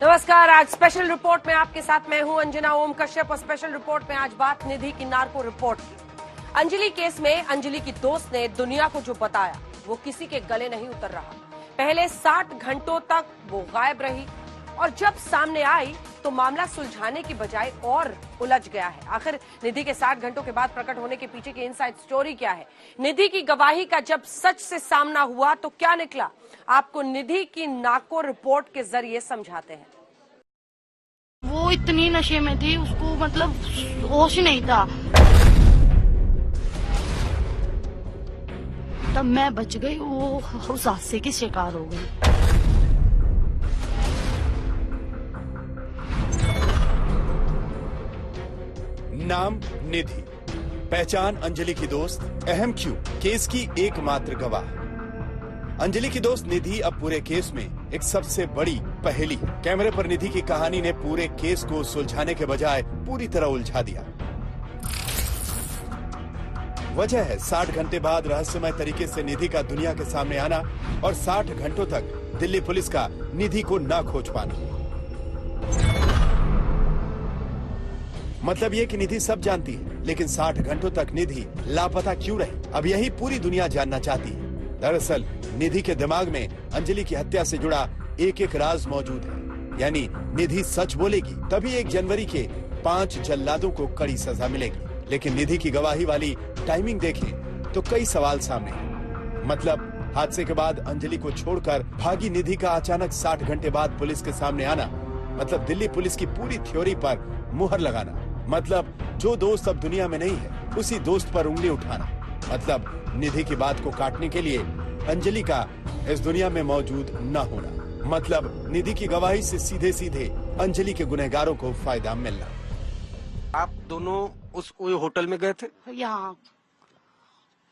नमस्कार। आज special report में आपके साथ मैं हूं अंजना ओम कश्यप और स्पेशल रिपोर्ट में आज बात निधि की नार्को रिपोर्ट की। अंजलि केस में अंजलि की दोस्त ने दुनिया को जो बताया वो किसी के गले नहीं उतर रहा। पहले 60 घंटों तक वो गायब रही और जब सामने आई तो मामला सुलझाने की बजाय और उलझ गया है। आखिर निधि के 60 घंटों के बाद प्रकट होने के पीछे की इनसाइड स्टोरी क्या है? निधि की गवाही का जब सच से सामना हुआ तो क्या निकला? आपको निधि की नार्को रिपोर्ट के जरिए समझाते हैं। वो इतनी नशे में थी, उसको मतलब होश ही नहीं था। तब मैं बच गई, वो उस हादसे की शिकार हो गई। नाम निधि, पहचान अंजलि की दोस्त, अहम क्यों? केस की एकमात्र गवाह। अंजलि की दोस्त निधि अब पूरे केस में एक सबसे बड़ी पहेली। कैमरे पर निधि की कहानी ने पूरे केस को सुलझाने के बजाय पूरी तरह उलझा दिया। वजह है 60 घंटे बाद रहस्यमय तरीके से निधि का दुनिया के सामने आना और 60 घंटों तक दिल्ली पुलिस का निधि को ना खोज पाना। मतलब ये कि निधि सब जानती है, लेकिन 60 घंटों तक निधि लापता क्यों रही? अब यही पूरी दुनिया जानना चाहती है। दरअसल निधि के दिमाग में अंजलि की हत्या से जुड़ा एक एक राज मौजूद है। यानी निधि सच बोलेगी तभी 1 जनवरी के 5 जल्लादों को कड़ी सजा मिलेगी। लेकिन निधि की गवाही वाली टाइमिंग देखें तो कई सवाल सामने हैं। मतलब हादसे के बाद अंजलि को छोड़कर भागी निधि का अचानक 60 घंटे बाद पुलिस के सामने आना, मतलब दिल्ली पुलिस की पूरी थ्योरी पर मुहर लगाना, मतलब जो दोस्त अब दुनिया में नहीं है उसी दोस्त पर उंगली उठाना, मतलब निधि की बात को काटने के लिए अंजलि का इस दुनिया में मौजूद न होना, मतलब निधि की गवाही से सीधे सीधे अंजलि के गुनहगारों को फायदा मिलना। आप दोनों उस होटल में गए थे? यहाँ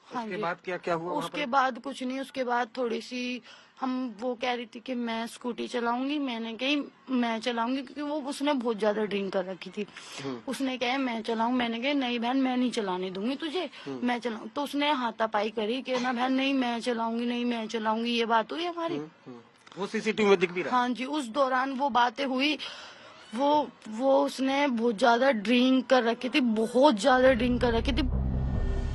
उसके बाद क्या क्या हुआ? उसके बाद कुछ नहीं। उसके बाद थोड़ी सी वो कह रही थी कि मैं स्कूटी चलाऊंगी। मैंने कही मैं चलाऊंगी, क्योंकि वो उसने बहुत ज्यादा ड्रिंक कर रखी थी। उसने कहा मैं चलाऊं। मैंने कहा नहीं बहन, मैं नहीं चलाने दूंगी तुझे, मैं चलाऊं। तो उसने हाथापाई करी कि ना बहन नहीं मैं चलाऊंगी, नहीं मैं चलाऊंगी। ये बात हुई हमारी। वो सीसीटीवी में दिख भी रहा? हाँ जी, उस दौरान वो बातें हुई। वो उसने बहुत ज्यादा ड्रिंक कर रखी थी, बहुत ज्यादा ड्रिंक कर रखी थी।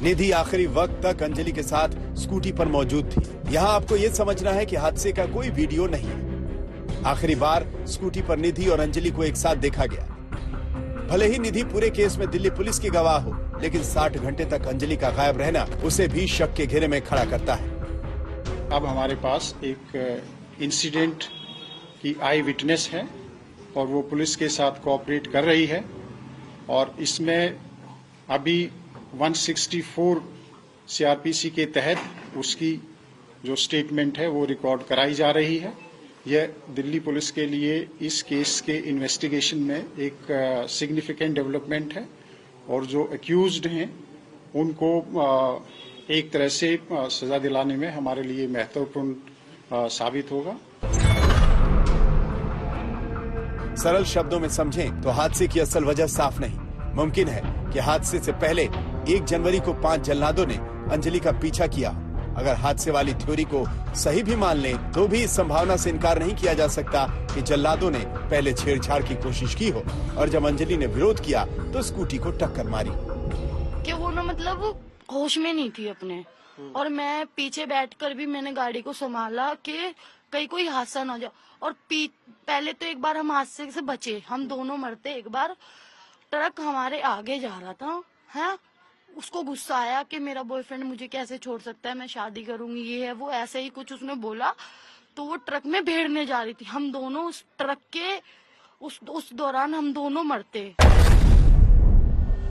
निधि आखिरी वक्त तक अंजलि के साथ स्कूटी पर मौजूद थी। यहाँ आपको ये समझना है कि हादसे का कोई वीडियो नहीं है। आखिरी बार स्कूटी पर निधि और अंजलि को एक साथ देखा गया। भले ही निधि पूरे केस में दिल्ली पुलिस की गवाह हो, लेकिन 60 घंटे तक अंजलि का गायब रहना उसे भी शक के घेरे में खड़ा करता है। अब हमारे पास एक इंसिडेंट की आई विटनेस है और वो पुलिस के साथ कोऑपरेट कर रही है, और इसमें अभी 164 सीआरपीसी के तहत उसकी जो स्टेटमेंट है वो रिकॉर्ड कराई जा रही है। यह दिल्ली पुलिस के लिए इस केस के इन्वेस्टिगेशन में एक सिग्निफिकेंट डेवलपमेंट है, और जो एक्यूज्ड हैं उनको एक तरह से सजा दिलाने में हमारे लिए महत्वपूर्ण साबित होगा। सरल शब्दों में समझें तो हादसे की असल वजह साफ नहीं। मुमकिन है कि हादसे से पहले 1 जनवरी को 5 जल्लादों ने अंजलि का पीछा किया। अगर हादसे वाली थ्योरी को सही भी मान लें तो भी इस संभावना से इनकार नहीं किया जा सकता कि जल्लादों ने पहले छेड़छाड़ की कोशिश की हो और जब अंजलि ने विरोध किया तो स्कूटी को टक्कर मारी। कि वो ना मतलब होश में नहीं थी अपने, और मैं पीछे बैठकर भी मैंने गाड़ी को संभाला कि कहीं कोई हादसा ना हो जाए। और पहले तो एक बार हम हादसे से बचे, हम दोनों मरते। एक बार ट्रक हमारे आगे जा रहा था, है उसको गुस्सा आया कि मेरा बॉयफ्रेंड मुझे कैसे छोड़ सकता है, मैं शादी करूंगी, ये है वो, ऐसे ही कुछ उसने बोला। तो वो ट्रक में भेड़ने जा रही थी, हम दोनों उस ट्रक के उस दौरान हम दोनों मरते।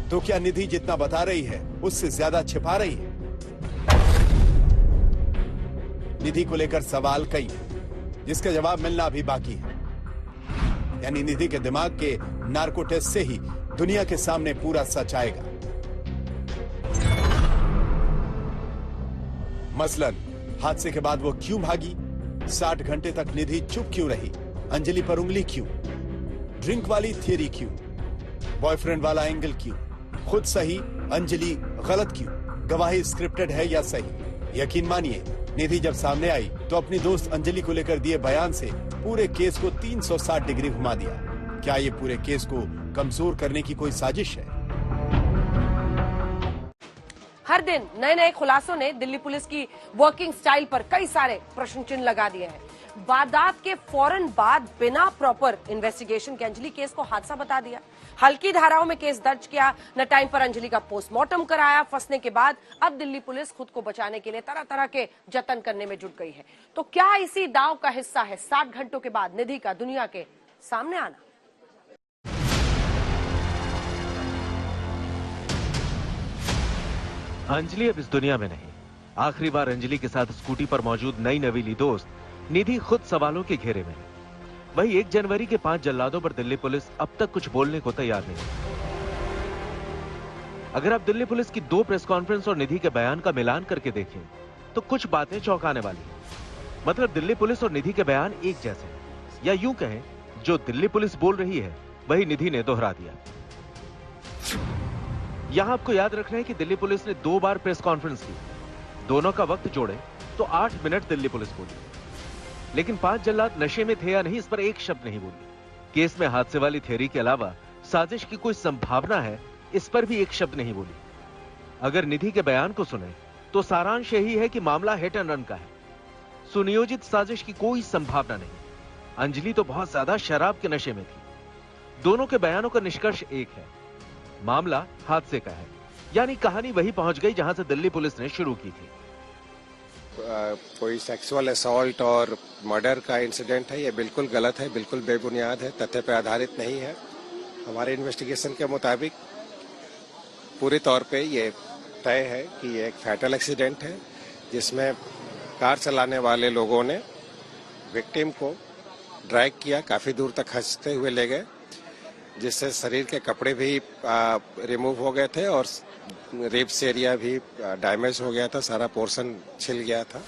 तो क्या निधि जितना बता रही है उससे ज्यादा छिपा रही है? निधि को लेकर सवाल कई, जिसका जवाब मिलना अभी बाकी है। यानी निधि के दिमाग के नार्को टेस्ट से ही दुनिया के सामने पूरा सच आएगा। मसलन हादसे के बाद वो क्यों भागी? 60 घंटे तक निधि चुप क्यों रही? अंजलि पर उंगली क्यों? ड्रिंक वाली थियरी क्यों? बॉयफ्रेंड वाला एंगल क्यों? खुद सही, अंजलि गलत क्यों? गवाही स्क्रिप्टेड है या सही? यकीन मानिए निधि जब सामने आई तो अपनी दोस्त अंजलि को लेकर दिए बयान से पूरे केस को 360 डिग्री घुमा दिया। क्या ये पूरे केस को कमजोर करने की कोई साजिश है? हर दिन नए नए खुलासों ने दिल्ली पुलिस की वर्किंग स्टाइल पर कई सारे प्रश्न चिन्ह लगा दिए हैं। वारदात के फौरन बाद बिना प्रॉपर इन्वेस्टिगेशन के अंजलि केस को हादसा बता दिया। हल्की धाराओं में केस दर्ज किया, न टाइम पर अंजलि का पोस्टमार्टम कराया। फंसने के बाद अब दिल्ली पुलिस खुद को बचाने के लिए तरह तरह के जतन करने में जुट गई है। तो क्या इसी दांव का हिस्सा है 60 घंटों के बाद निधि का दुनिया के सामने आना? अंजलि अब इस दुनिया में नहीं। आखिरी बार अंजलि के साथ स्कूटी पर मौजूद नई नवीली दोस्त निधि खुद सवालों के घेरे में है। वही 1 जनवरी के 5 जल्लादों पर दिल्ली पुलिस अब तक कुछ बोलने को तैयार नहीं। अगर आप दिल्ली पुलिस की 2 प्रेस कॉन्फ्रेंस और निधि के बयान का मिलान करके देखें तो कुछ बातें चौंकाने वाली हैं। मतलब दिल्ली पुलिस और निधि के बयान एक जैसे हैं, या यूं कहें जो दिल्ली पुलिस बोल रही है वही निधि ने दोहरा दिया। यहां आपको याद रखना है कि दिल्ली पुलिस ने 2 बार प्रेस कॉन्फ्रेंस की। दोनों का वक्त जोड़े तो 8 मिनट दिल्ली पुलिस बोली, लेकिन 5 जल्लाद नशे में थे या नहीं इस पर एक शब्द नहीं बोली। केस में हादसे वाली थ्योरी के अलावा साजिश की कोई संभावना है इस पर भी एक शब्द नहीं बोली। अगर निधि के बयान को सुने तो सारांश यही है कि मामला हिट एंड रन का है। सुनियोजित साजिश की कोई संभावना नहीं। अंजलि तो बहुत ज्यादा शराब के नशे में थी। दोनों के बयानों का निष्कर्ष एक है, मामला हादसे का है। यानी कहानी वही पहुंच गई जहां से दिल्ली पुलिस ने शुरू की थी। कोई सेक्सुअल असॉल्ट और मर्डर का इंसिडेंट है, ये बिल्कुल गलत है, बिल्कुल बेबुनियाद है, तथ्य पर आधारित नहीं है। हमारे इन्वेस्टिगेशन के मुताबिक पूरे तौर पे ये तय है कि ये एक फैटल एक्सीडेंट है जिसमें कार चलाने वाले लोगों ने विक्टिम को ड्रैग किया, काफी दूर तक खींचते हुए ले गए, जिससे शरीर के कपड़े भी रिमूव हो गए थे और रिब्स एरिया भी डैमेज हो गया था, सारा पोर्शन छिल गया था।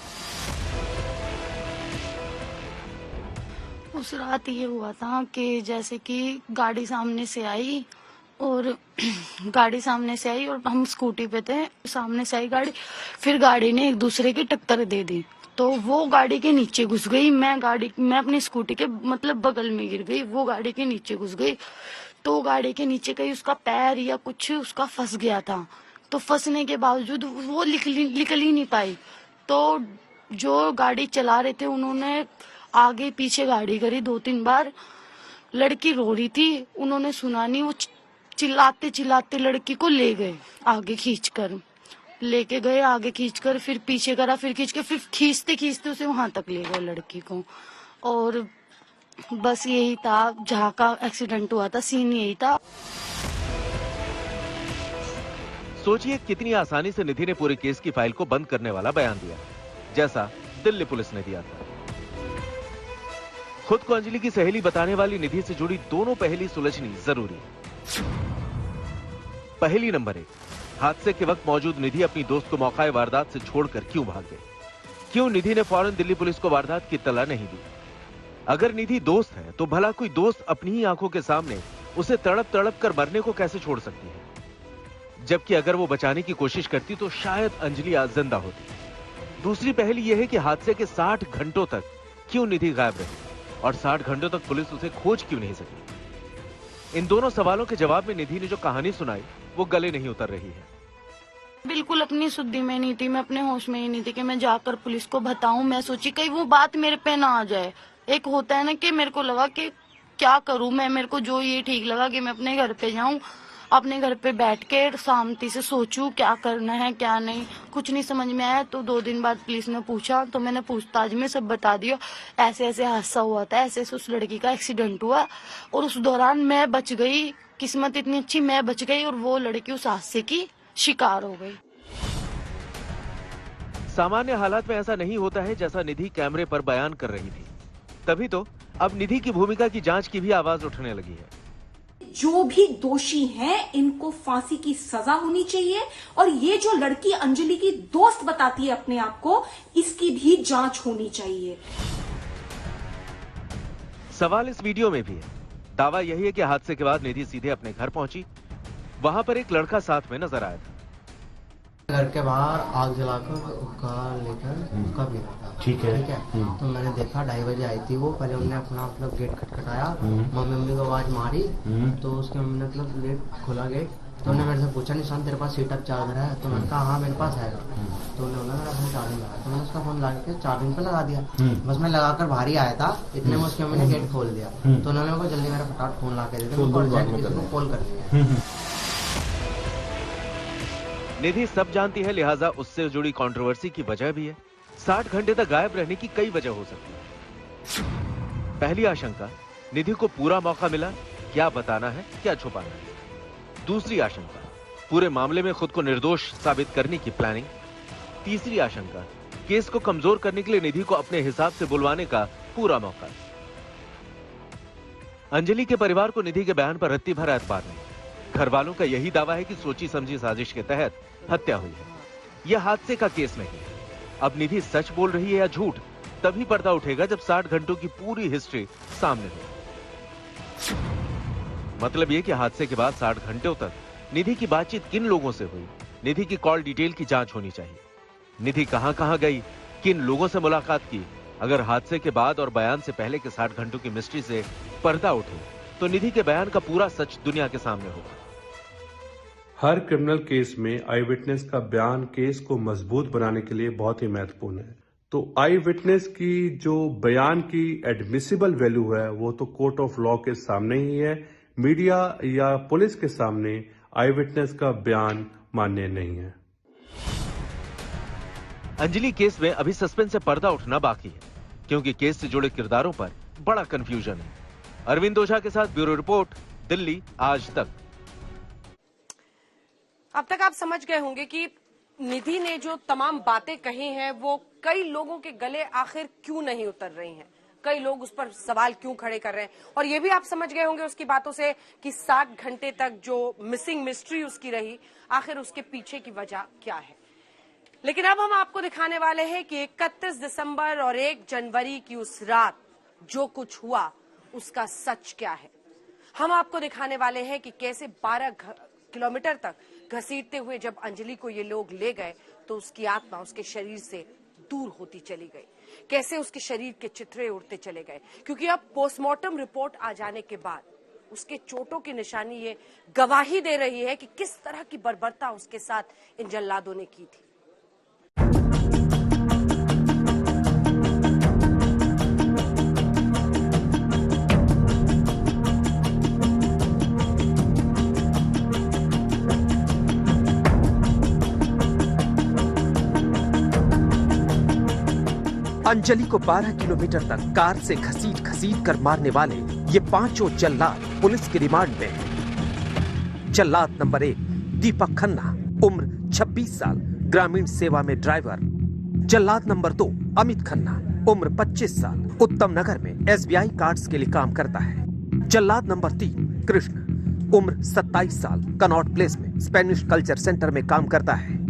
उस रात ये हुआ था कि जैसे कि गाड़ी सामने से आई और हम स्कूटी पे थे, सामने से आई गाड़ी, फिर गाड़ी ने एक दूसरे की टक्कर दे दी तो वो गाड़ी के नीचे घुस गई। मैं अपनी स्कूटी के मतलब बगल में गिर गई, वो गाड़ी के नीचे घुस गई। तो गाड़ी के नीचे कहीं उसका पैर या कुछ उसका फंस गया था, तो फंसने के बावजूद वो निकल ही नहीं पाई। तो जो गाड़ी चला रहे थे उन्होंने आगे पीछे गाड़ी करी 2-3 बार। लड़की रो रही थी, उन्होंने सुना नहीं, वो चिल्लाते चिल्लाते लड़की को ले गए, आगे खींचकर लेके गए, आगे खींचकर फिर पीछे करा, फिर खींच के फिर खींचते खींचते उसे वहां तक ले गए लड़की को। और बस यही था जहाँ का एक्सीडेंट हुआ था, सीन यही था। सोचिए कितनी आसानी से निधि ने पूरे केस की फाइल को बंद करने वाला बयान दिया, जैसा दिल्ली पुलिस ने दिया था। खुद को अंजलि की सहेली बताने वाली निधि से जुड़ी दोनों पहेली सुलझनी जरूरी है। पहेली नंबर 1, हादसे के वक्त मौजूद निधि अपनी दोस्त को मौका वारदात से छोड़कर क्यों भाग गई? क्यों निधि ने फौरन दिल्ली पुलिस को वारदात की इत्तला नहीं दी? अगर निधि दोस्त है तो भला कोई दोस्त अपनी ही आंखों के सामने उसे तड़प तड़प कर मरने को कैसे छोड़ सकती है? जबकि अगर वो बचाने की कोशिश करती तो शायद अंजलि आज जिंदा होती। दूसरी पहेली यह है कि हादसे के 60 घंटों तक क्यों निधि गायब रही और 60 घंटों तक पुलिस उसे खोज क्यों नहीं सकी? इन दोनों सवालों के जवाब में निधि ने जो कहानी सुनाई वो गले नहीं उतर रही है। बिल्कुल अपनी शुद्धि में नहीं थी, मैं अपने होश में ही नहीं थी कि मैं जाकर पुलिस को बताऊं। मैं सोची कहीं वो बात मेरे पे ना आ जाए। एक होता है ना कि मेरे को लगा कि क्या करूं मैं, मेरे को जो ये ठीक लगा कि मैं अपने घर पे जाऊं, अपने घर पे बैठ के शांति से सोचूं क्या करना है क्या नहीं। कुछ नहीं समझ में आया तो 2 दिन बाद पुलिस ने पूछा तो मैंने पूछताछ में सब बता दिया, ऐसे ऐसे हादसा हुआ था, ऐसे ऐसे उस लड़की का एक्सीडेंट हुआ और उस दौरान मैं बच गई। किस्मत इतनी अच्छी, मैं बच गई और वो लड़की उस हादसे की शिकार हो गई। सामान्य हालात में ऐसा नहीं होता है जैसा निधि कैमरे पर बयान कर रही थी। तभी तो अब निधि की भूमिका की जांच की भी आवाज उठने लगी है। जो भी दोषी हैं इनको फांसी की सजा होनी चाहिए और ये जो लड़की अंजलि की दोस्त बताती है अपने आप को, इसकी भी जांच होनी चाहिए। सवाल इस वीडियो में भी है। दावा यही है कि हादसे के बाद निधि सीधे अपने घर पहुंची। वहां पर एक लड़का साथ में नजर आया था। घर के बाहर आग जलाकर हुक्का लेकर हुक्का पी रहा था। ठीक है। तो मैंने देखा 2:30 बजे आई थी वो। पहले उन्होंने अपना मतलब गेट खटखटाया, मम्मी को आवाज मारी, तो उसके मम्मी ने मतलब गेट खोला गेट। तो उन्होंने मेरे से पूछा, निशान तेरे पास हीट अप चार्जर है? तो मैंने कहा हाँ मेरे पास है। तो उन्होंने बोला मेरा फोन चार्जिंग लगा। तो मैंने उसका फोन लगा के चार्जिंग पे लगा दिया। बस मैं लगाकर बाहर ही आया था, इतने में उसकी मम्मी ने गेट खोल दिया। तो उन्होंने मेरे को जल्दी मेरा फटाफट फोन ला के दे दिया, किसी को कॉल करनी है। निधि सब जानती है, लिहाजा उससे जुड़ी कंट्रोवर्सी की वजह भी है। 60 घंटे तक गायब रहने की कई वजह हो सकती है। पहली आशंका, निधि को पूरा मौका मिला, क्या बताना है क्या छुपाना है। दूसरी आशंका, पूरे मामले में खुद को निर्दोष साबित करने की प्लानिंग। तीसरी आशंका, केस को कमजोर करने के लिए निधि को अपने हिसाब से बुलवाने का पूरा मौका। अंजलि के परिवार को निधि के बयान पर रत्ती भर एतबार नहीं। घर वालों का यही दावा है कि सोची समझी साजिश के तहत हत्या हुई है। यह हादसे का केस नहीं। अब निधि सच बोल रही है या झूठ, तभी पर्दा उठेगा जब 60 घंटों की पूरी हिस्ट्री सामने हो। मतलब यह कि हादसे के बाद 60 घंटों तक निधि की बातचीत किन लोगों से हुई, निधि की कॉल डिटेल की जांच होनी चाहिए। निधि कहां गई, किन लोगों से मुलाकात की। अगर हादसे के बाद और बयान से पहले के 60 घंटों की मिस्ट्री से पर्दा उठे तो निधि के बयान का पूरा सच दुनिया के सामने होगा। हर क्रिमिनल केस में आई विटनेस का बयान केस को मजबूत बनाने के लिए बहुत ही महत्वपूर्ण है। तो आई विटनेस की जो बयान की एडमिसिबल वैल्यू है वो तो कोर्ट ऑफ लॉ के सामने ही है। मीडिया या पुलिस के सामने आई विटनेस का बयान मान्य नहीं है। अंजलि केस में अभी सस्पेंस से पर्दा उठना बाकी है, क्योंकि केस से जुड़े किरदारों पर बड़ा कंफ्यूजन है। अरविंद ओझा के साथ ब्यूरो रिपोर्ट, दिल्ली आज तक। अब तक आप समझ गए होंगे कि निधि ने जो तमाम बातें कही हैं वो कई लोगों के गले आखिर क्यों नहीं उतर रही हैं, कई लोग उस पर सवाल क्यों खड़े कर रहे हैं। और ये भी आप समझ गए होंगे उसकी बातों से कि 60 घंटे तक जो मिसिंग मिस्ट्री उसकी रही, आखिर उसके पीछे की वजह क्या है। लेकिन अब हम आपको दिखाने वाले हैं कि 31 दिसंबर और 1 जनवरी की उस रात जो कुछ हुआ उसका सच क्या है। हम आपको दिखाने वाले हैं कि कैसे 12 किलोमीटर तक घसीटते हुए जब अंजलि को ये लोग ले गए तो उसकी आत्मा उसके शरीर से दूर होती चली गई, कैसे उसके शरीर के चित्रे उड़ते चले गए। क्योंकि अब पोस्टमार्टम रिपोर्ट आ जाने के बाद उसके चोटों की निशानी ये गवाही दे रही है कि किस तरह की बर्बरता उसके साथ इन जल्लादों ने की थी। अंजलि को 12 किलोमीटर तक कार से घसीट कर मारने वाले ये 5 जल्लाद पुलिस की रिमांड में हैं। जल्लाद नंबर 1 दीपक खन्ना, उम्र 26 साल, ग्रामीण सेवा में ड्राइवर। जल्लाद नंबर 2 अमित खन्ना, उम्र 25 साल, उत्तम नगर में SBI कार्ड्स के लिए काम करता है। जल्लाद नंबर 3 कृष्ण, उम्र 27 साल, कनॉट प्लेस में स्पेनिश कल्चर सेंटर में काम करता है।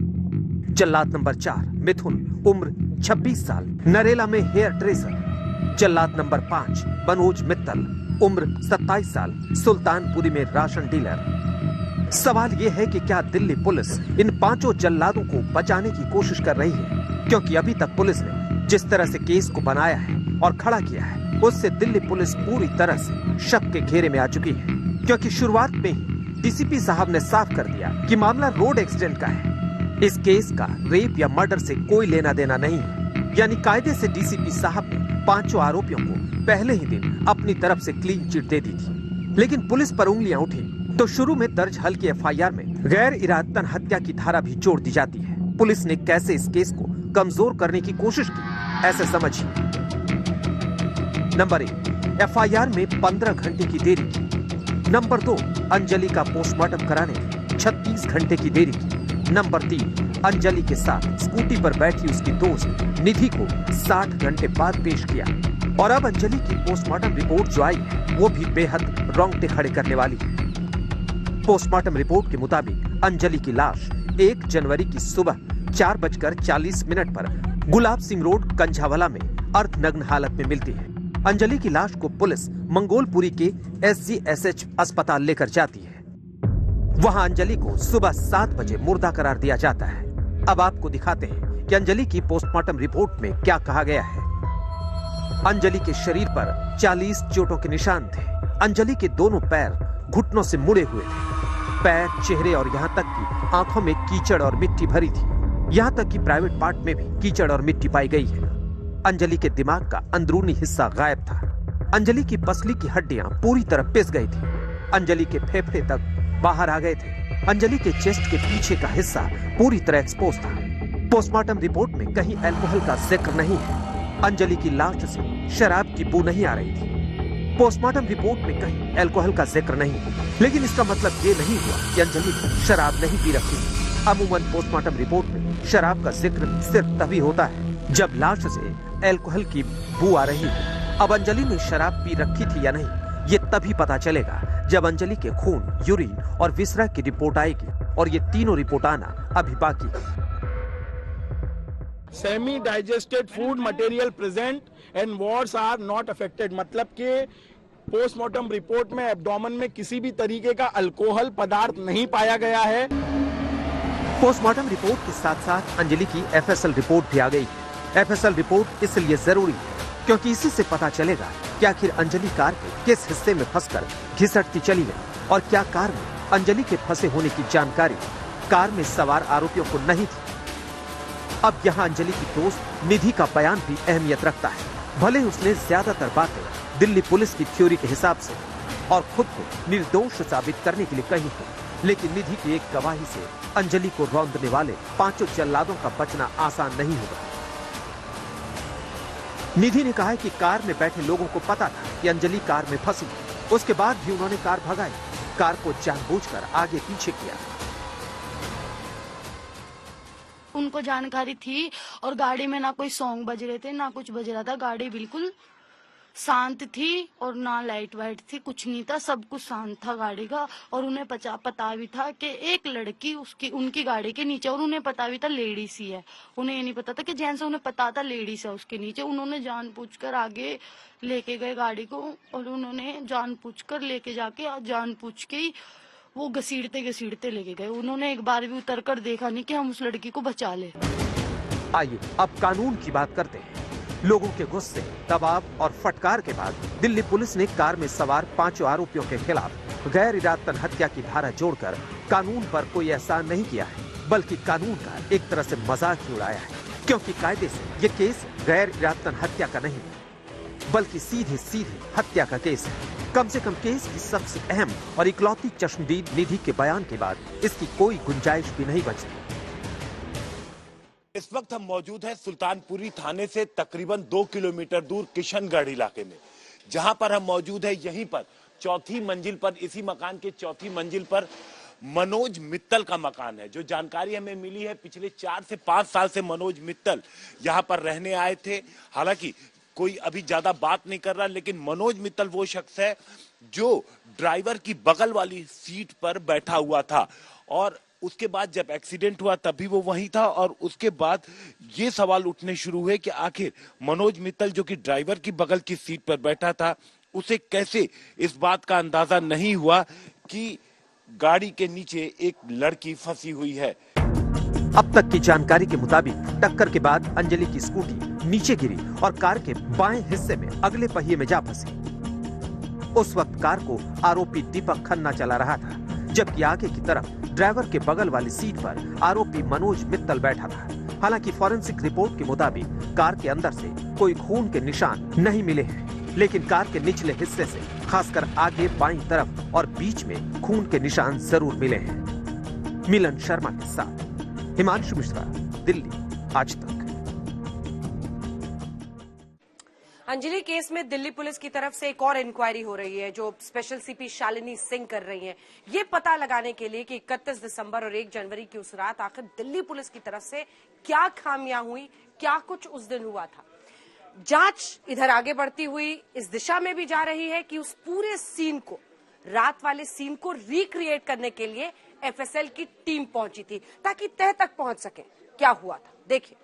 जल्लाद नंबर 4 मिथुन, उम्र 26 साल, नरेला में हेयर ड्रेसर। जल्लाद नंबर 5 मनोज मित्तल, उम्र 27 साल, सुल्तानपुरी में राशन डीलर। सवाल यह है कि क्या दिल्ली पुलिस इन 5 जल्लादों को बचाने की कोशिश कर रही है, क्योंकि अभी तक पुलिस ने जिस तरह से केस को बनाया है और खड़ा किया है उससे दिल्ली पुलिस पूरी तरह से शक के घेरे में आ चुकी है। क्योंकि शुरुआत में ही डीसीपी साहब ने साफ कर दिया कि मामला रोड एक्सीडेंट का है, इस केस का रेप या मर्डर से कोई लेना देना नहीं है। यानी कायदे से डीसीपी साहब ने 5 आरोपियों को पहले ही दिन अपनी तरफ से क्लीन चिट दे दी थी। लेकिन पुलिस पर उंगलियां उठी तो शुरू में दर्ज हल्की FIR में गैर इरादतन हत्या की धारा भी जोड़ दी जाती है। पुलिस ने कैसे इस केस को कमजोर करने की कोशिश की, ऐसे समझिए। नंबर 1 FIR में 15 घंटे की देरी की। नंबर 2 अंजलि का पोस्टमार्टम कराने में 36 घंटे की देरी की। नंबर 3 अंजलि के साथ स्कूटी पर बैठी उसकी दोस्त निधि को 60 घंटे बाद पेश किया। और अब अंजलि की पोस्टमार्टम रिपोर्ट जो आई है वो भी बेहद रोंगटे खड़े करने वाली है। पोस्टमार्टम रिपोर्ट के मुताबिक अंजलि की लाश 1 जनवरी की सुबह 4:40 पर गुलाब सिंह रोड कंझावला में अर्धनग्न हालत में मिलती है। अंजलि की लाश को पुलिस मंगोलपुरी के SGSH अस्पताल लेकर जाती है। वहां अंजलि को सुबह 7 बजे मुर्दा करार दिया जाता है। अब आपको दिखाते हैं कि अंजलि की पोस्टमार्टम रिपोर्ट में क्या कहा गया है। अंजलि के शरीर पर 40 चोटों के निशान थे। अंजलि के दोनों पैर घुटनों से मुड़े हुए थे। पैर, चेहरे और यहाँ तक कि आंखों में कीचड़ और मिट्टी भरी थी। यहाँ तक कि प्राइवेट पार्ट में भी कीचड़ और मिट्टी पाई गई है। अंजलि के दिमाग का अंदरूनी हिस्सा गायब था। अंजलि की पसली की हड्डियां पूरी तरह पिस गई थी। अंजलि के फेफड़े तक बाहर आ गए थे। अंजलि के चेस्ट के पीछे का हिस्सा पूरी तरह एक्सपोज था। पोस्टमार्टम रिपोर्ट में कहीं अल्कोहल का जिक्र नहीं है। अंजलि की लाश से शराब की बू नहीं आ रही थी। पोस्टमार्टम रिपोर्ट में कहीं अल्कोहल का जिक्र नहीं, लेकिन इसका मतलब ये नहीं हुआ कि अंजलि शराब नहीं पी रखी थी। अमूमन पोस्टमार्टम रिपोर्ट में शराब का जिक्र सिर्फ तभी होता है जब लाश से अल्कोहल की बू आ रही हो। अब अंजलि ने शराब पी रखी थी या नहीं, ये तभी पता चलेगा जब अंजलि के खून, यूरिन और विसरा की रिपोर्ट आएगी, और ये तीनों रिपोर्ट आना अभी बाकी है। Semi digested food material present and wards are not affected, मतलब कि पोस्टमार्टम रिपोर्ट में एब्डोमेन में किसी भी तरीके का अल्कोहल पदार्थ नहीं पाया गया है। पोस्टमार्टम रिपोर्ट के साथ साथ अंजलि की एफएसएल रिपोर्ट भी आ गई। एफएसएल रिपोर्ट इसलिए जरूरी है क्योंकि इसी से पता चलेगा कि आखिर अंजलि कार के किस हिस्से में फंसकर घिसटती चली गई, और क्या कार में अंजलि के फंसे होने की जानकारी कार में सवार आरोपियों को नहीं थी। अब यहाँ अंजलि की दोस्त निधि का बयान भी अहमियत रखता है। भले उसने ज्यादातर बातें दिल्ली पुलिस की थ्योरी के हिसाब से और खुद को निर्दोष साबित करने के लिए कही हो, लेकिन निधि की एक गवाही से अंजलि को रौंदने वाले पांचों जल्लादों का बचना आसान नहीं होगा। निधि ने कहा है कि कार में बैठे लोगों को पता था कि अंजलि कार में फंसी, उसके बाद भी उन्होंने कार भगाई, कार को जानबूझकर आगे पीछे किया। उनको जानकारी थी, और गाड़ी में ना कोई सॉन्ग बज रहे थे ना कुछ बज रहा था। गाड़ी बिल्कुल शांत थी और ना लाइट वाइट थी, कुछ नहीं था, सब कुछ शांत था गाड़ी का। और उन्हें पता भी था कि एक लड़की उनकी गाड़ी के नीचे, और उन्हें पता भी था लेडीज ही है। उन्हें ये नहीं पता था कि जेंट्स, उन्हें पता था लेडीज है उसके नीचे। उन्होंने जानबूझकर आगे लेके गए गाड़ी को, और उन्होंने जानबूझकर लेके जाके जानबूझ के ही वो घसीटते लेके गए। उन्होंने एक बार भी उतर कर देखा नहीं कि हम उस लड़की को बचा ले। आइए अब कानून की बात करते हैं। लोगों के गुस्से, दबाव और फटकार के बाद दिल्ली पुलिस ने कार में सवार 5 आरोपियों के खिलाफ गैर इरादतन हत्या की धारा जोड़कर कानून पर कोई एहसान नहीं किया है, बल्कि कानून का एक तरह से मजाक ही उड़ाया है। क्योंकि कायदे से ये केस गैर इरादतन हत्या का नहीं, बल्कि सीधे हत्या का केस है। कम से कम केस की सबसे अहम और इकलौती चश्मदीद निधि के बयान के बाद इसकी कोई गुंजाइश भी नहीं बचती। इस वक्त हम मौजूद हैं सुल्तानपुरी थाने से तकरीबन 2 किलोमीटर दूर किशनगढ़ इलाके में, जहां पर हम मौजूद है। यहीं पर चौथी मंजिल पर, इसी मकान के चौथी मंजिल पर मनोज मित्तल का मकान है। जो जानकारी हमें मिली है, पिछले 4 से 5 साल से मनोज मित्तल यहां पर रहने आए थे। हालांकि कोई अभी ज्यादा बात नहीं कर रहा, लेकिन मनोज मित्तल वो शख्स है जो ड्राइवर की बगल वाली सीट पर बैठा हुआ था, और उसके बाद जब एक्सीडेंट हुआ तभी वो वहीं था। और उसके बाद ये सवाल उठने शुरू हुए कि आखिर मनोज मित्तल जो कि ड्राइवर की बगल की सीट पर बैठा था, उसे कैसे इस बात का अंदाजा नहीं हुआ कि गाड़ी के नीचे एक लड़की फंसी हुई है। अब तक की जानकारी के मुताबिक टक्कर के बाद अंजलि की स्कूटी नीचे गिरी और कार के बाएं हिस्से में अगले पहिए में जा फंसी। उस वक्त कार को आरोपी दीपक खन्ना चला रहा था, जबकि आगे की तरफ ड्राइवर के बगल वाली सीट पर आरोपी मनोज मित्तल बैठा था। हालांकि फॉरेंसिक रिपोर्ट के मुताबिक कार के अंदर से कोई खून के निशान नहीं मिले हैं, लेकिन कार के निचले हिस्से से खासकर आगे बाईं तरफ और बीच में खून के निशान जरूर मिले हैं। मिलन शर्मा के साथ हिमांशु मिश्रा, दिल्ली आज तक। अंजलि केस में दिल्ली पुलिस की तरफ से एक और इंक्वायरी हो रही है, जो स्पेशल सीपी शालिनी सिंह कर रही हैं, ये पता लगाने के लिए कि 31 दिसंबर और 1 जनवरी की उस रात आखिर दिल्ली पुलिस की तरफ से क्या खामियां हुई, क्या कुछ उस दिन हुआ था। जांच इधर आगे बढ़ती हुई इस दिशा में भी जा रही है कि उस पूरे सीन को, रात वाले सीन को रिक्रिएट करने के लिए एफएसएल की टीम पहुंची थी, ताकि तह तक पहुंच सके क्या हुआ था। देखिए,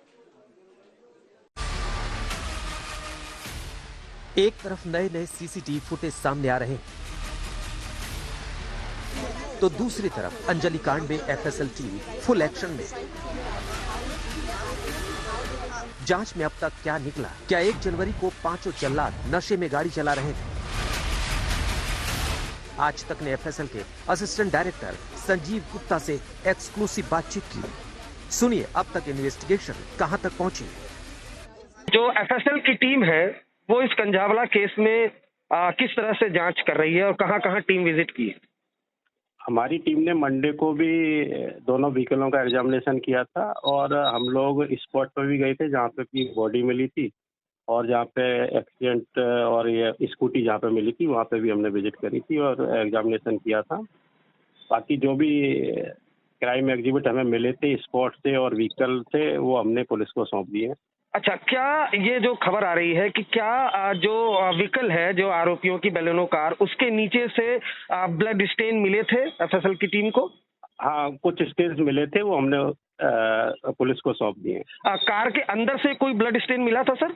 एक तरफ नए सीसीटीवी फुटेज सामने आ रहे हैं, तो दूसरी तरफ अंजलि कांड में एफएसएल टीम फुल एक्शन में। जांच में अब तक क्या निकला? क्या 1 जनवरी को पांचों जल्लाद नशे में गाड़ी चला रहे थे? आज तक ने एफएसएल के असिस्टेंट डायरेक्टर संजीव गुप्ता से एक्सक्लूसिव बातचीत की। सुनिए अब तक इन्वेस्टिगेशन कहां तक पहुंची। जो एफएसएल की टीम है वो इस कंझावला केस में किस तरह से जांच कर रही है और कहां-कहां टीम विजिट की है? हमारी टीम ने मंडे को भी दोनों व्हीकलों का एग्जामिनेशन किया था और हम लोग स्पॉट पर भी गए थे जहाँ पे की बॉडी मिली थी और जहाँ पे एक्सीडेंट और ये स्कूटी जहाँ पे मिली थी वहाँ पे भी हमने विजिट करी थी और एग्जामिनेशन किया था। बाकी जो भी क्राइम एग्जिबिट हमें मिले थे स्पॉट से और व्हीकल से वो हमने पुलिस को सौंप दिए। अच्छा, क्या ये जो खबर आ रही है कि क्या जो व्हीकल है जो आरोपियों की बेलेनो कार उसके नीचे से ब्लड स्टेन मिले थे एफएसएल की टीम को? हाँ, कुछ स्टेन मिले थे वो हमने पुलिस को सौंप दिए। कार के अंदर से कोई ब्लड स्टेन मिला था सर?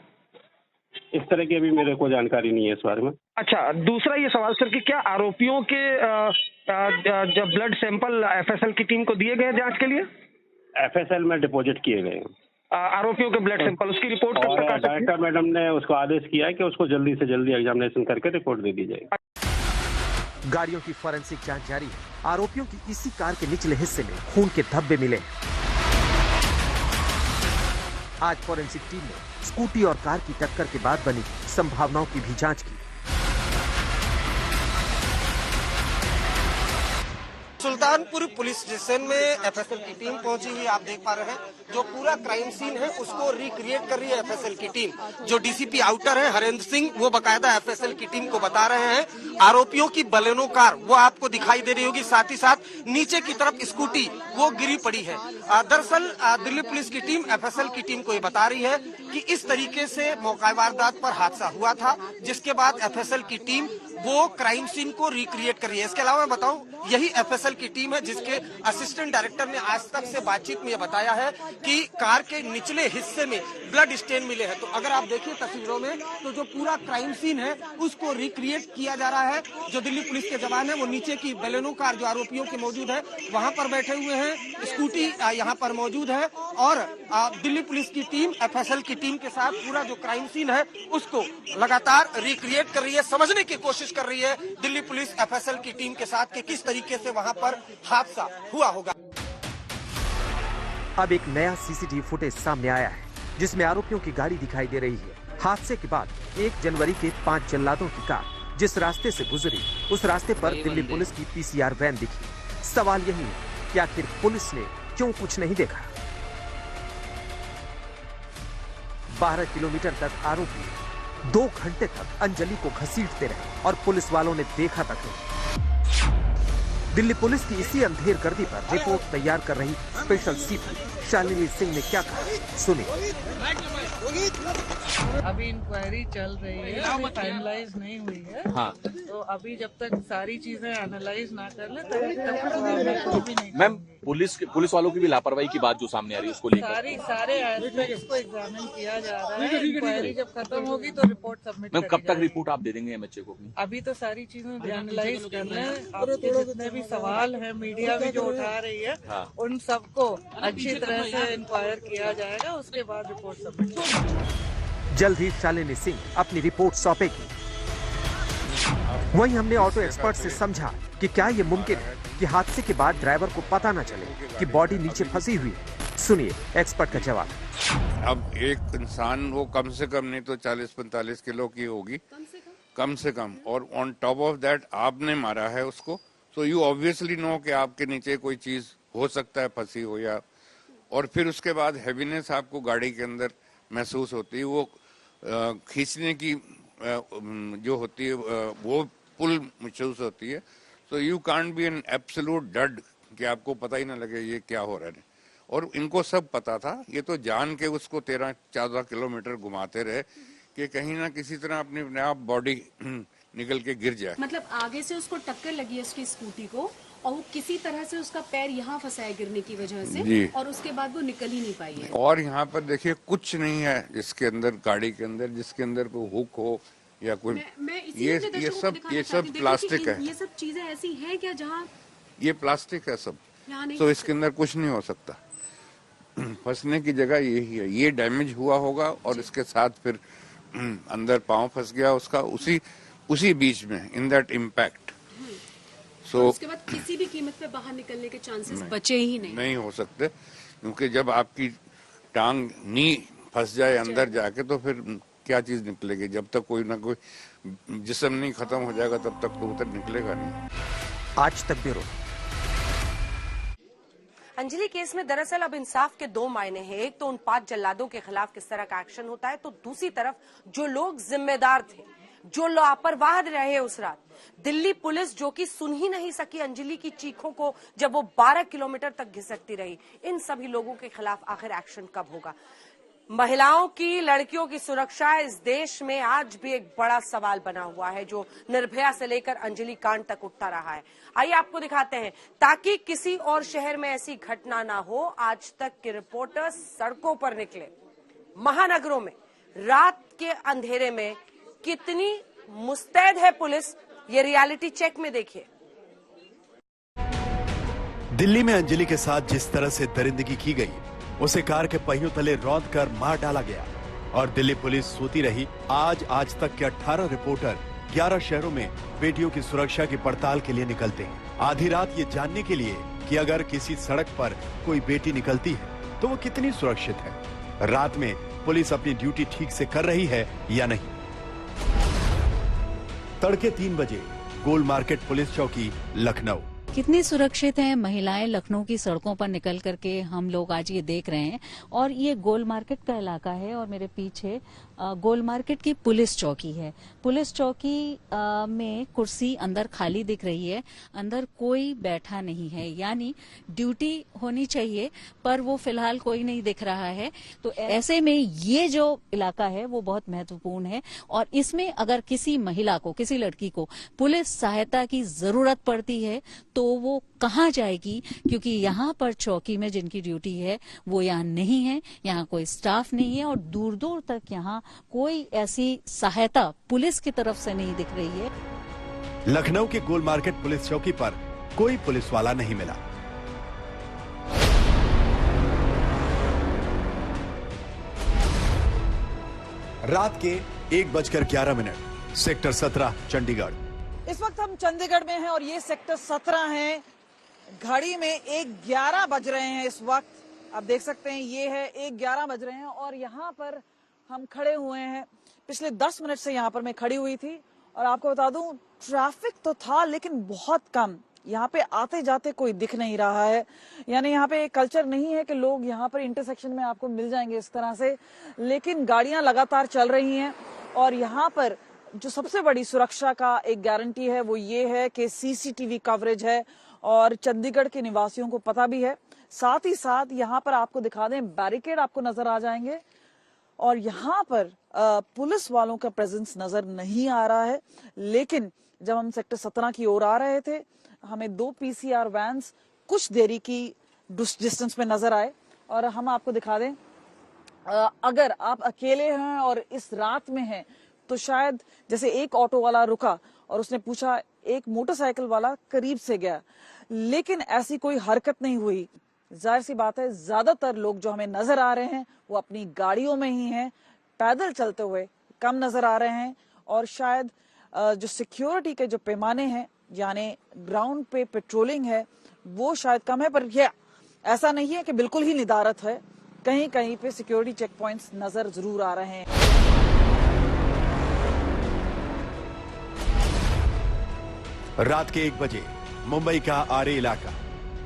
इस तरह की अभी मेरे को जानकारी नहीं है इस बारे में। अच्छा, दूसरा ये सवाल सर कि क्या आरोपियों के जब ब्लड सैंपल एफएसएल की टीम को दिए गए जांच के लिए? एफएसएल में डिपॉजिट किए गए हैं आरोपियों के ब्लड सैंपल, उसकी रिपोर्ट कब तक आ सकती है? डायरेक्टर मैडम ने उसको आदेश किया है कि उसको जल्दी से जल्दी एग्जामिनेशन करके रिपोर्ट दे दी जाए। गाड़ियों की फॉरेंसिक जांच जारी है। आरोपियों की इसी कार के निचले हिस्से में खून के धब्बे मिले। आज फॉरेंसिक टीम ने स्कूटी और कार की टक्कर के बाद बनी संभावनाओं की भी जांच की। सुल्तानपुर पुलिस स्टेशन में एफएसएल की टीम पहुंची हुई आप देख पा रहे हैं। जो पूरा क्राइम सीन है उसको रिक्रिएट कर रही है एफएसएल की टीम। जो डीसीपी आउटर है हरेंद्र सिंह वो बकायदा एफएसएल की टीम को बता रहे हैं आरोपियों की बलेनो कार वो आपको दिखाई दे रही होगी, साथ ही साथ नीचे की तरफ स्कूटी वो गिरी पड़ी है। दरअसल दिल्ली पुलिस की टीम एफएसएल की टीम को ये बता रही है कि इस तरीके से मौका वारदात पर हादसा हुआ था, जिसके बाद एफएसएल की टीम वो क्राइम सीन को रिक्रिएट कर रही है। इसके अलावा मैं बताऊं यही एफएसएल की टीम है जिसके असिस्टेंट डायरेक्टर ने आज तक से बातचीत में ये बताया है कि कार के निचले हिस्से में ब्लड स्टेन मिले हैं। तो अगर आप देखिए तस्वीरों में तो जो पूरा क्राइम सीन है उसको रिक्रिएट किया जा रहा है। जो दिल्ली पुलिस के जवान है वो नीचे की बेलेनो कार जो आरोपियों की मौजूद है वहां पर बैठे हुए हैं, स्कूटी यहाँ पर मौजूद है और दिल्ली पुलिस की टीम एफएसएल की टीम के साथ पूरा जो क्राइम सीन है उसको लगातार रिक्रिएट कर रही है, समझने की कोशिश कर रही है दिल्ली पुलिस एफएसएल की टीम के साथ कि किस तरीके से वहां पर हादसा हुआ होगा। अब एक नया सीसीटीवी फुटेज सामने आया है जिसमें आरोपियों की गाड़ी दिखाई दे रही है। हादसे के बाद 1 जनवरी के 5 जल्लादों की कार जिस रास्ते से गुजरी उस रास्ते पर दिल्ली पुलिस की पीसीआर वैन दिखी। सवाल यही है कि आखिर पुलिस ने क्यों कुछ नहीं देखा। 12 किलोमीटर तक आरोपी 2 घंटे तक अंजलि को घसीटते रहे और पुलिस वालों ने देखा तक नहीं। दिल्ली पुलिस की इसी अंधेर गर्दी पर रिपोर्ट तैयार कर रही स्पेशल सीपी शालिनी सिंह ने क्या कहा, सुनिए। अभी इंक्वायरी चल रही है, अभी फाइनलाइज नहीं हुई है। हाँ। तो अभी जब तक सारी चीजें एनालाइज ना कर ले तब तक मैम पुलिस वालों की भी लापरवाही की बात जो सामने आ रही है उसको लेकर सारे एस्पेक्ट्स को एग्जामिन किया जा रहा है। इंक्वायरी जब खत्म होगी तो रिपोर्ट सबमिट मैम कब तक रिपोर्ट आप दे देंगे एमएचए को अपनी? अभी तो सारी चीजें एनालाइज कर रहे हैं। आपके जितने भी सवाल है मीडिया भी जो उठा रही है उन सबको अच्छी तरह से इंक्वायर किया जाएगा, उसके बाद रिपोर्ट सबमिट होगी। जल्द ही शालिनी सिंह अपनी रिपोर्ट सौंपेगी। वहीं हमने ऑटो एक्सपर्ट से समझा कि क्या ये मुमकिन है कि हादसे के बाद ड्राइवर को पता न चले कि बॉडी नीचे फंसी हुई है। सुनिए एक्सपर्ट का जवाब। अब एक इंसान वो कम से कम नहीं तो 40-45 किलो की होगी कम से कम, और ऑन टॉप ऑफ दैट आपने मारा है उसको, तो यू ऑब्वियसली नो कि आपके नीचे कोई चीज हो सकता है फंसी हो या, और फिर उसके बाद हैवीनेस आपको गाड़ी के अंदर महसूस होती है, वो खींचने की जो होती है वो पुल महसूस होती है। तो you can't be an absolute dud कि आपको पता ही ना लगे ये क्या हो रहा है। और इनको सब पता था, ये तो जान के उसको 13-14 किलोमीटर घुमाते रहे कि कहीं ना किसी तरह अपने आप बॉडी निकल के गिर जाए। मतलब आगे से उसको टक्कर लगी है उसकी स्कूटी को और वो किसी तरह से उसका पैर यहाँ फंसा है गिरने की वजह से, और उसके बाद वो निकल ही नहीं पाई है। और यहाँ पर देखिए कुछ नहीं है इसके अंदर, गाड़ी के अंदर जिसके अंदर कोई हुक हो या कोई ये सब प्लास्टिक है। ये सब चीजें ऐसी हैं क्या जहाँ ये प्लास्टिक है सब, तो इसके अंदर कुछ नहीं हो सकता। फंसने की जगह यही है, ये डैमेज हुआ होगा और इसके साथ फिर अंदर पांव फंस गया उसका, उसी बीच में, इन दैट इम्पैक्ट। सो उसके बाद किसी भी कीमत पे बाहर निकलने के चांसेस बचे ही नहीं हो सकते, क्योंकि जब आपकी टांग नी फंस जाए अंदर जाके तो फिर क्या चीज निकलेगी। जब तक कोई ना कोई जिस्म नहीं खत्म हो जाएगा तब तक तो उधर निकलेगा नहीं। आज तक ब्यूरो। अंजलि केस में दरअसल अब इंसाफ के दो मायने हैं। एक तो उन 5 जल्लादों के खिलाफ किस तरह का एक्शन होता है, तो दूसरी तरफ जो लोग जिम्मेदार थे, जो लापरवाह रहे उस रात। दिल्ली पुलिस जो कि सुन ही नहीं सकी अंजलि की चीखों को जब वो 12 किलोमीटर तक घिसकती रही। इन सभी लोगों के खिलाफ आखिर एक्शन कब होगा? महिलाओं की, लड़कियों की सुरक्षा इस देश में आज भी एक बड़ा सवाल बना हुआ है, जो निर्भया से लेकर अंजलि कांड तक उठता रहा है। आइए आपको दिखाते हैं, ताकि किसी और शहर में ऐसी घटना ना हो। आज तक के रिपोर्टर्स सड़कों पर निकले, महानगरों में रात के अंधेरे में कितनी मुस्तैद है पुलिस, ये रियलिटी चेक में देखिए। दिल्ली में अंजलि के साथ जिस तरह से दरिंदगी की गई, उसे कार के पहियों तले रौंद कर मार डाला गया और दिल्ली पुलिस सोती रही। आज तक के 18 रिपोर्टर 11 शहरों में बेटियों की सुरक्षा की पड़ताल के लिए निकलते हैं, आधी रात ये जानने के लिए कि अगर किसी सड़क पर कोई बेटी निकलती है तो वो कितनी सुरक्षित है, रात में पुलिस अपनी ड्यूटी ठीक से कर रही है या नहीं। तड़के 3 बजे गोल मार्केट पुलिस चौकी, लखनऊ। कितनी सुरक्षित हैं महिलाएं लखनऊ की सड़कों पर निकल करके, हम लोग आज ये देख रहे हैं। और ये गोल मार्केट का इलाका है और मेरे पीछे गोल मार्केट की पुलिस चौकी है। पुलिस चौकी में कुर्सी अंदर खाली दिख रही है, अंदर कोई बैठा नहीं है, यानी ड्यूटी होनी चाहिए पर वो फिलहाल कोई नहीं दिख रहा है। तो ऐसे में ये जो इलाका है वो बहुत महत्वपूर्ण है और इसमें अगर किसी महिला को, किसी लड़की को पुलिस सहायता की जरूरत पड़ती है तो वो कहाँ जाएगी, क्योंकि यहाँ पर चौकी में जिनकी ड्यूटी है वो यहाँ नहीं है, यहाँ कोई स्टाफ नहीं है और दूर दूर तक यहाँ कोई ऐसी सहायता पुलिस की तरफ से नहीं दिख रही है। लखनऊ के गोल मार्केट पुलिस चौकी पर कोई पुलिस वाला नहीं मिला। रात के 1:11, सेक्टर 17, चंडीगढ़। इस वक्त हम चंडीगढ़ में हैं और ये सेक्टर 17 है। घड़ी में 1:11 बज रहे हैं इस वक्त। आप देख सकते हैं ये है 1:11 बज रहे हैं और यहाँ पर हम खड़े हुए हैं। पिछले 10 मिनट से यहाँ पर मैं खड़ी हुई थी और आपको बता दूं ट्रैफिक तो था लेकिन बहुत कम। यहाँ पे आते जाते कोई दिख नहीं रहा है, यानी यहाँ पे एक कल्चर नहीं है कि लोग यहाँ पर इंटरसेक्शन में आपको मिल जाएंगे इस तरह से, लेकिन गाड़ियां लगातार चल रही हैं। और यहाँ पर जो सबसे बड़ी सुरक्षा का एक गारंटी है वो ये है कि सीसीटीवी कवरेज है और चंडीगढ़ के निवासियों को पता भी है। साथ ही साथ यहाँ पर आपको दिखा दें, बैरिकेड आपको नजर आ जाएंगे और यहाँ पर पुलिस वालों का प्रेजेंस नजर नहीं आ रहा है। लेकिन जब हम सेक्टर 17 की ओर आ रहे थे, हमें 2 PCR वैन्स कुछ देरी की डिस्टेंस में नजर आए। और हम आपको दिखा दें, अगर आप अकेले हैं और इस रात में हैं तो शायद जैसे एक ऑटो वाला रुका और उसने पूछा, एक मोटरसाइकिल वाला करीब से गया, लेकिन ऐसी कोई हरकत नहीं हुई। जाहिर सी बात है ज्यादातर लोग जो हमें नजर आ रहे हैं वो अपनी गाड़ियों में ही हैं, पैदल चलते हुए कम नजर आ रहे हैं। और शायद जो सिक्योरिटी के जो पैमाने हैं, यानी ग्राउंड पे पेट्रोलिंग है, वो शायद कम है। पर यह ऐसा नहीं है कि बिल्कुल ही निदारत है, कहीं कहीं पे सिक्योरिटी चेक पॉइंट्स नजर जरूर आ रहे हैं। रात के 1 बजे मुंबई का आरे इलाका।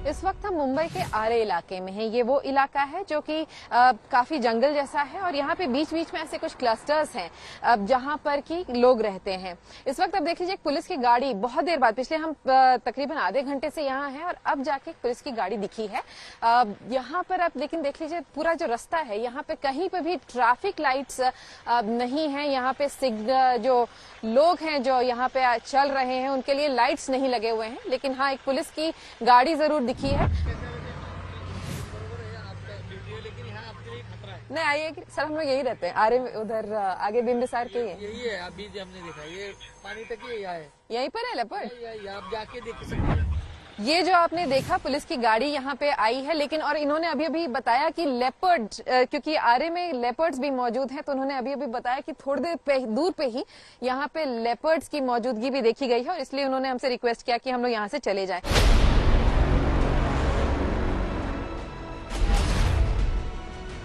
इस वक्त हम मुंबई के आरे इलाके में हैं। ये वो इलाका है जो कि काफी जंगल जैसा है और यहाँ पे बीच बीच में ऐसे कुछ क्लस्टर्स हैं जहाँ पर कि लोग रहते हैं। इस वक्त अब देख लीजिए, पुलिस की गाड़ी बहुत देर बाद, पिछले हम तकरीबन आधे घंटे से यहाँ हैं और अब जाके पुलिस की गाड़ी दिखी है यहाँ पर। अब लेकिन देख लीजिए पूरा जो रास्ता है, यहाँ पे कहीं पे भी ट्रैफिक लाइट्स नहीं है। यहाँ पे जो लोग हैं जो यहाँ पे चल रहे हैं उनके लिए लाइट्स नहीं लगे हुए हैं, लेकिन हाँ एक पुलिस की गाड़ी जरूर दिखी है। नहीं आइए सर, हम लोग यही रहते हैं आरे में, उधर आगे बिंबिसार के यही है। अभी हमने देखा ये पानी तक ही है, यहीं पर है लेपर्ड, आप जाके देख सकते हैं। ये जो आपने देखा पुलिस की गाड़ी यहाँ पे आई है, लेकिन और इन्होंने अभी अभी बताया कि लेपर्ड, क्योंकि आरे में लेपर्ड्स भी मौजूद हैं, तो उन्होंने अभी अभी बताया कि थोड़ी देर दूर पे ही यहाँ पे लेपर्ड्स की मौजूदगी भी देखी गई है, और इसलिए उन्होंने हमसे रिक्वेस्ट किया कि हम लोग यहाँ से चले जाएं।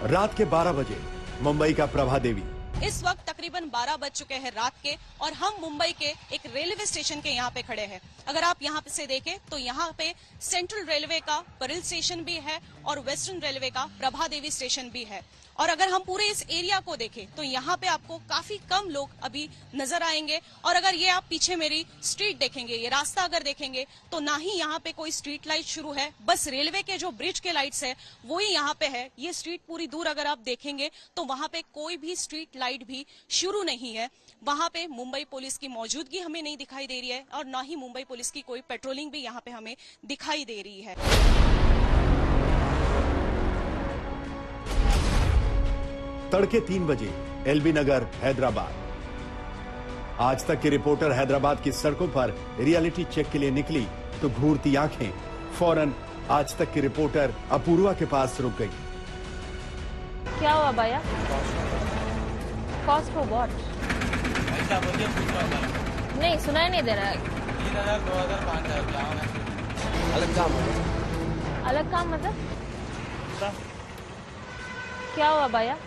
रात के 12 बजे मुंबई का प्रभा देवी। इस वक्त तकरीबन 12 बज चुके हैं रात के, और हम मुंबई के एक रेलवे स्टेशन के यहाँ पे खड़े हैं। अगर आप यहाँ से देखें तो यहाँ पे सेंट्रल रेलवे का बरेल स्टेशन भी है और वेस्टर्न रेलवे का प्रभा देवी स्टेशन भी है। और अगर हम पूरे इस एरिया को देखें तो यहाँ पे आपको काफी कम लोग अभी नजर आएंगे। और अगर ये आप पीछे मेरी स्ट्रीट देखेंगे, ये रास्ता अगर देखेंगे, तो ना ही यहाँ पे कोई स्ट्रीट लाइट शुरू है, बस रेलवे के जो ब्रिज के लाइट्स है वो ही यहाँ पे है। ये स्ट्रीट पूरी दूर अगर आप देखेंगे तो वहां पे कोई भी स्ट्रीट लाइट भी शुरू नहीं है। वहां पे मुंबई पुलिस की मौजूदगी हमें नहीं दिखाई दे रही है, और ना ही मुंबई पुलिस की कोई पेट्रोलिंग भी यहाँ पे हमें दिखाई दे रही है। तड़के 3 बजे एलबी नगर हैदराबाद। आज तक की रिपोर्टर हैदराबाद की सड़कों पर रियलिटी चेक के लिए निकली तो घूरती आंखें फौरन आज तक की रिपोर्टर अपूर्वा के पास रुक गई। क्या हुआ भैया? Cost for what? नहीं, सुनाई नहीं दे रहा है। 3000, 2000, 5000 अलग काम? अलग काम मतलब क्या हुआ भैया?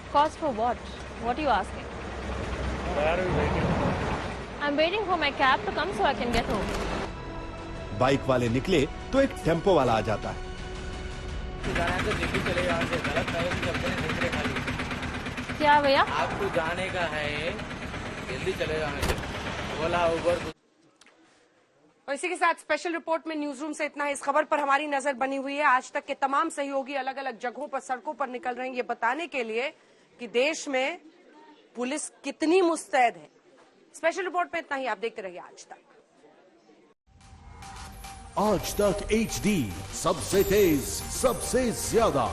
Cost for what? What are you asking? I'm waiting for my cab to come so I can get home. Bike वाले निकले तो एक टेम्पो वाला आ जाता है। क्या भैया? आपको जाने का है, जल्दी चले जाने से बोला उबर। और इसी के साथ स्पेशल रिपोर्ट में न्यूज रूम से इतना है। इस खबर पर हमारी नजर बनी हुई है। आज तक के तमाम सहयोगी अलग अलग जगहों पर, सड़कों पर निकल रहे हैं ये बताने के लिए कि देश में पुलिस कितनी मुस्तैद है। स्पेशल रिपोर्ट में इतना ही। आप देखते रहिए आज तक। आज तक HD, सबसे तेज, सबसे ज्यादा।